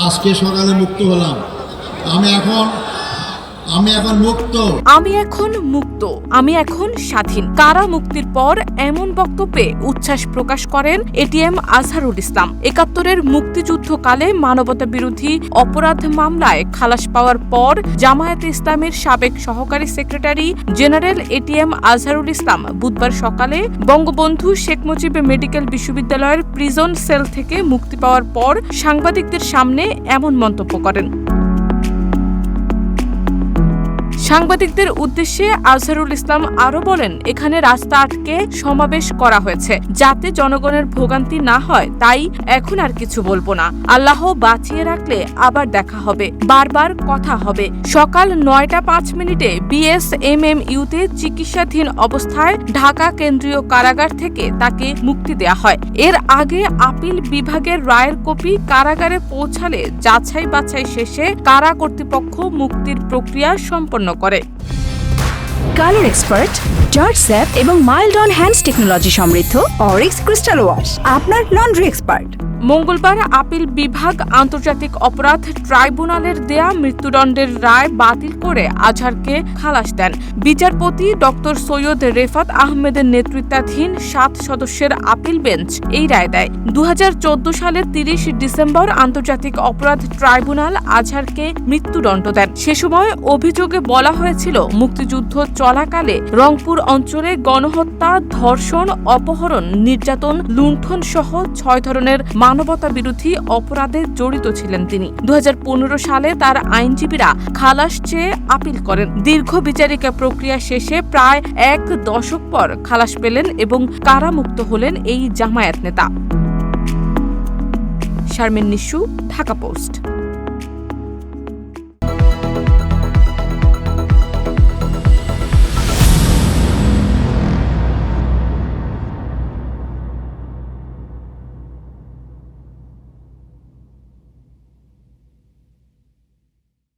আজকে সকালে মুক্ত হলাম। আমি এখন মুক্ত। আমি এখন স্বাধীন। কারা মুক্তির পর এমন বক্তব্যে উচ্ছ্বাস প্রকাশ করেন এটিএম আজহারুল ইসলাম। ৭১-এর মুক্তিযুদ্ধকালে মানবতা বিরোধী অপরাধ মামলায় খালাস পাওয়ার পর জামায়াতে ইসলামের সাবেক সহকারী secretary general ATM Azharul Islam বুধবার সকালে বঙ্গবন্ধু শেখ মুজিব মেডিকেল বিশ্ববিদ্যালয়ের প্রিজন সেল থেকে মুক্তি পাওয়ার পর সাংবাদিকদের সামনে এমন মন্তব্য করেন। সাংবাদিকদের উদ্দেশ্যে আজহারুল ইসলাম আরো বলেন, এখানে রাস্তা আটকে সমাবেশ করা হয়েছে যাতে জনগণের ভোগান্তি না হয়, তাই এখন আর কিছু বলবো না। আল্লাহ বাঁচিয়ে রাখলে আবার দেখা হবে, বারবার কথা হবে। সকাল ৯টা ৫ মিনিটে বিএসএমএমইউতে চিকিৎসাধীন অবস্থায় ঢাকা কেন্দ্রীয় কারাগার থেকে তাকে মুক্তি দেয়া হয়। এর আগে আপিল বিভাগের রায়ের কপি কারাগারে পৌঁছালে যাচাই বাছাই শেষে কারা কর্তৃপক্ষ মুক্তির প্রক্রিয়া সম্পন্ন করে। কালার এক্সপার্ট, জর্জ স্যাপ এবং মাইল্ড অন হ্যান্ডস টেকনোলজি সমৃদ্ধ অরিক্স ক্রিস্টাল ওয়াশ আপনার লন্ড্রি এক্সপার্ট। মঙ্গলবার আপিল বিভাগ আন্তর্জাতিক অপরাধ ট্রাইব্যুনালের দেয়া মৃত্যুদণ্ডের রায় বাতিল করে আজহারকে খালাস দেন। বিচারপতি ডক্টর সৈয়দ রেফাত আহমেদের নেতৃত্বাধীন ৭ সদস্যের আপিল বেঞ্চ এই রায় দেয়। ২০১৪ সালের ৩০ ডিসেম্বর আন্তর্জাতিক অপরাধ ট্রাইব্যুনাল আজহারকে মৃত্যুদণ্ড দেন। সে সময় অভিযোগে বলা হয়েছিল, মুক্তিযুদ্ধ চলাকালে রংপুর অঞ্চলে গণহত্যা, ধর্ষণ, অপহরণ, নির্যাতন, লুণ্ঠন সহ ৬ ধরনের মানবতা বিরোধী অপরাধে জড়িত ছিলেন তিনি। ২০১৫ সালে তার আইনজীবীরা খালাস চেয়ে আপিল করেন। দীর্ঘ বিচারিক প্রক্রিয়া শেষে প্রায় ১ দশক পর খালাস পেলেন এবং কারামুক্ত হলেন এই জামায়াত নেতা। শারমিন নিশু, ঢাকা পোস্ট।